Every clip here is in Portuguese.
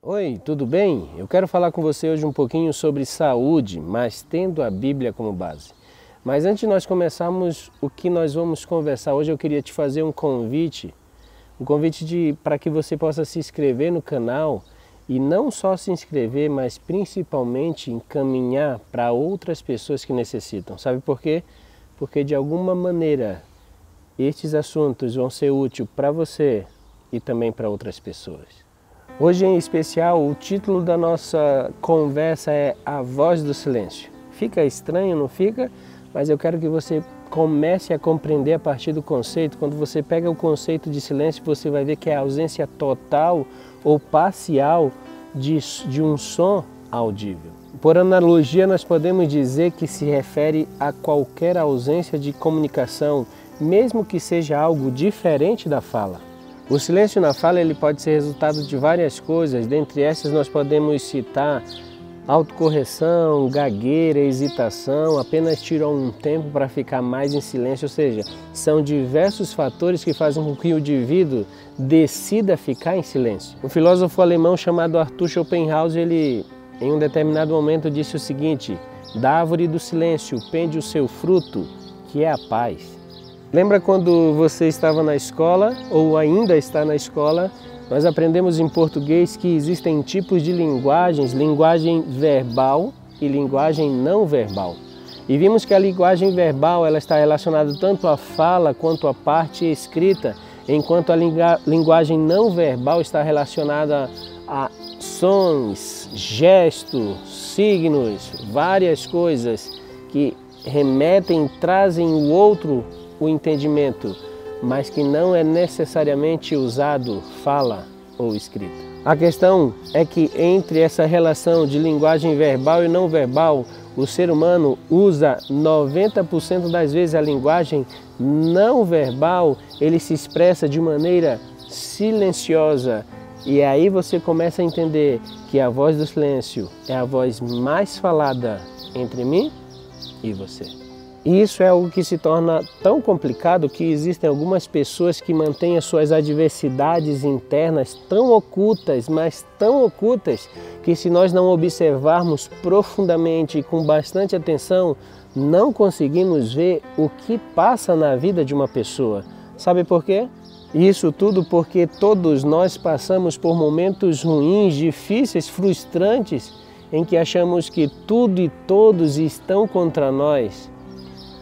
Oi, tudo bem? Eu quero falar com você hoje um pouquinho sobre saúde, mas tendo a Bíblia como base. Mas antes de nós começarmos o que nós vamos conversar hoje, eu queria te fazer um convite para que você possa se inscrever no canal e não só se inscrever, mas principalmente encaminhar para outras pessoas que necessitam. Sabe por quê? Porque de alguma maneira estes assuntos vão ser úteis para você e também para outras pessoas. Hoje em especial, o título da nossa conversa é A Voz do Silêncio. Fica estranho, não fica? Mas eu quero que você comece a compreender a partir do conceito. Quando você pega o conceito de silêncio, você vai ver que é a ausência total ou parcial de um som audível. Por analogia, nós podemos dizer que se refere a qualquer ausência de comunicação, mesmo que seja algo diferente da fala. O silêncio na fala ele pode ser resultado de várias coisas, dentre essas nós podemos citar autocorreção, gagueira, hesitação, apenas tirar um tempo para ficar mais em silêncio, ou seja, são diversos fatores que fazem com que o indivíduo decida ficar em silêncio. Um filósofo alemão chamado Arthur Schopenhauer, ele em um determinado momento disse o seguinte: da árvore do silêncio pende o seu fruto, que é a paz. Lembra quando você estava na escola ou ainda está na escola? Nós aprendemos em português que existem tipos de linguagens, linguagem verbal e linguagem não verbal. E vimos que a linguagem verbal ela está relacionada tanto à fala quanto à parte escrita, enquanto a linguagem não verbal está relacionada a sons, gestos, signos, várias coisas que remetem, trazem o outro o entendimento, mas que não é necessariamente usado fala ou escrita. A questão é que entre essa relação de linguagem verbal e não verbal, o ser humano usa 90% das vezes a linguagem não verbal, ele se expressa de maneira silenciosa. E aí você começa a entender que a voz do silêncio é a voz mais falada entre mim e você. E isso é algo que se torna tão complicado que existem algumas pessoas que mantêm as suas adversidades internas tão ocultas, mas tão ocultas, que se nós não observarmos profundamente e com bastante atenção, não conseguimos ver o que passa na vida de uma pessoa. Sabe por quê? Isso tudo porque todos nós passamos por momentos ruins, difíceis, frustrantes, em que achamos que tudo e todos estão contra nós.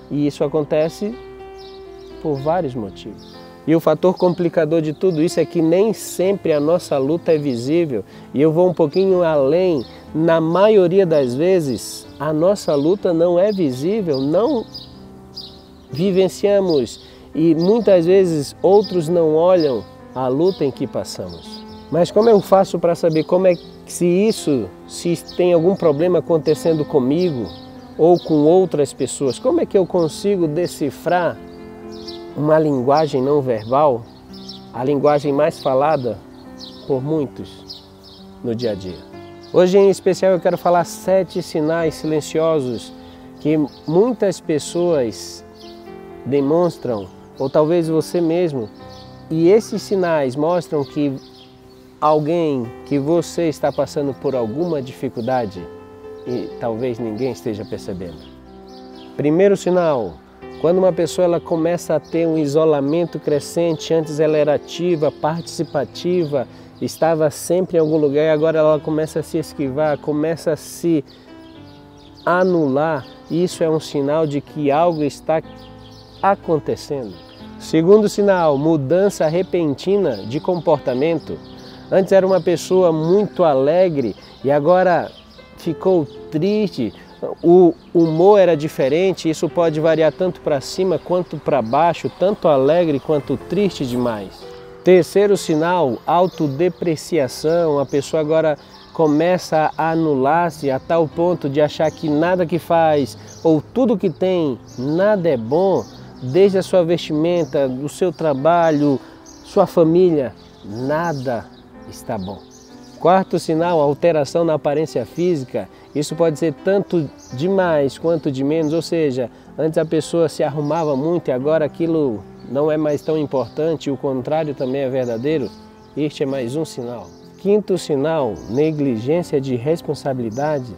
E isso acontece por vários motivos. E o fator complicador de tudo isso é que nem sempre a nossa luta é visível. E eu vou um pouquinho além. Na maioria das vezes, a nossa luta não é visível, não vivenciamos. E muitas vezes outros não olham a luta em que passamos. Mas como eu faço para saber se tem algum problema acontecendo comigo ou com outras pessoas? Como é que eu consigo decifrar uma linguagem não verbal, a linguagem mais falada por muitos no dia a dia? Hoje em especial eu quero falar 7 sinais silenciosos que muitas pessoas demonstram, ou talvez você mesmo, e esses sinais mostram que alguém, que você está passando por alguma dificuldade e talvez ninguém esteja percebendo. Primeiro sinal, quando uma pessoa ela começa a ter um isolamento crescente, antes ela era ativa, participativa, estava sempre em algum lugar e agora ela começa a se esquivar, começa a se anular, isso é um sinal de que algo está acontecendo. Segundo sinal, mudança repentina de comportamento. Antes era uma pessoa muito alegre e agora ficou triste, o humor era diferente, isso pode variar tanto para cima quanto para baixo, tanto alegre quanto triste demais. Terceiro sinal, autodepreciação, a pessoa agora começa a anular-se a tal ponto de achar que nada que faz ou tudo que tem, nada é bom, desde a sua vestimenta, do seu trabalho, sua família, nada está bom. Quarto sinal, alteração na aparência física. Isso pode ser tanto de mais quanto de menos, ou seja, antes a pessoa se arrumava muito e agora aquilo não é mais tão importante, e o contrário também é verdadeiro. Este é mais um sinal. quinto sinal, negligência de responsabilidade.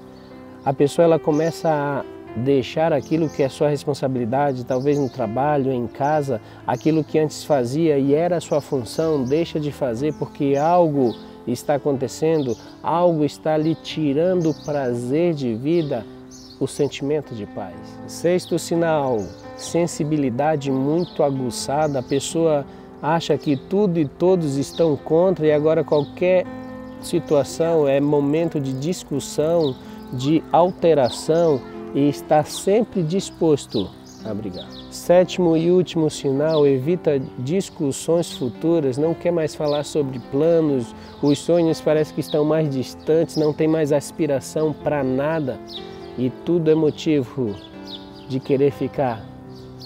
A pessoa ela começa a deixar aquilo que é sua responsabilidade, talvez no trabalho, em casa, aquilo que antes fazia e era sua função, deixa de fazer porque algo está acontecendo, algo está lhe tirando o prazer de vida, o sentimento de paz. Sexto sinal, sensibilidade muito aguçada. A pessoa acha que tudo e todos estão contra e agora qualquer situação é momento de discussão, de alteração e está sempre disposto a brigar. Sétimo e último sinal, evita discussões futuras, não quer mais falar sobre planos, os sonhos parece que estão mais distantes, não tem mais aspiração para nada e tudo é motivo de querer ficar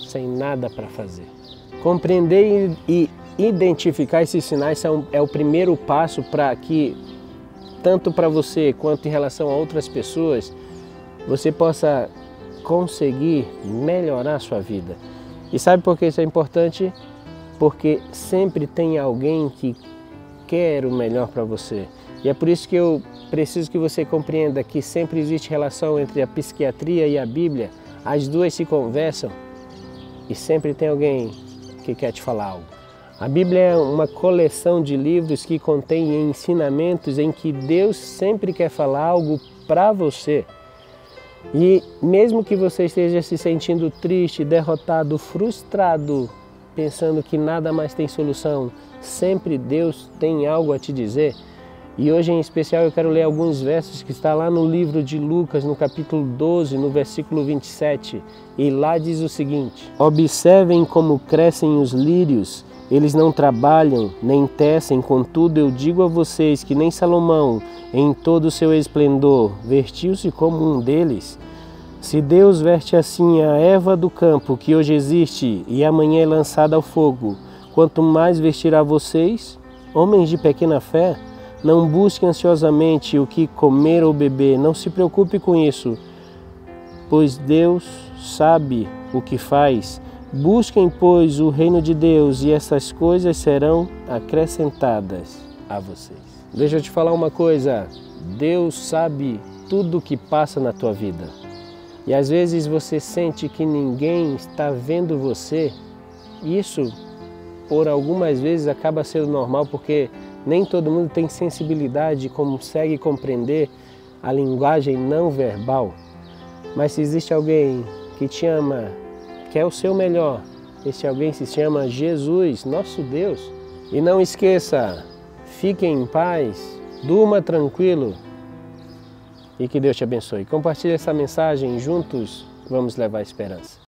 sem nada para fazer. Compreender e identificar esses sinais é o primeiro passo para que, tanto para você quanto em relação a outras pessoas, você possa conseguir melhorar a sua vida. E sabe por que isso é importante? Porque sempre tem alguém que quer o melhor para você. E é por isso que eu preciso que você compreenda que sempre existe relação entre a psiquiatria e a Bíblia. As duas se conversam e sempre tem alguém que quer te falar algo. A Bíblia é uma coleção de livros que contém ensinamentos em que Deus sempre quer falar algo para você. E mesmo que você esteja se sentindo triste, derrotado, frustrado, pensando que nada mais tem solução, sempre Deus tem algo a te dizer. E hoje em especial eu quero ler alguns versos que está lá no livro de Lucas, no capítulo 12, no versículo 27. E lá diz o seguinte: observem como crescem os lírios, eles não trabalham, nem tecem, contudo eu digo a vocês que nem Salomão, em todo o seu esplendor, vestiu-se como um deles. Se Deus veste assim a erva do campo, que hoje existe e amanhã é lançada ao fogo, quanto mais vestirá vocês, homens de pequena fé? Não busque ansiosamente o que comer ou beber, não se preocupe com isso, pois Deus sabe o que faz. Busquem, pois, o reino de Deus e essas coisas serão acrescentadas a vocês. Deixa eu te falar uma coisa, Deus sabe tudo o que passa na tua vida. E às vezes você sente que ninguém está vendo você. Isso, por algumas vezes, acaba sendo normal porque nem todo mundo tem sensibilidade e consegue compreender a linguagem não verbal. Mas se existe alguém que te ama, quer o seu melhor, esse alguém se chama Jesus, nosso Deus. E não esqueça, fique em paz, durma tranquilo e que Deus te abençoe. Compartilhe essa mensagem, juntos vamos levar esperança.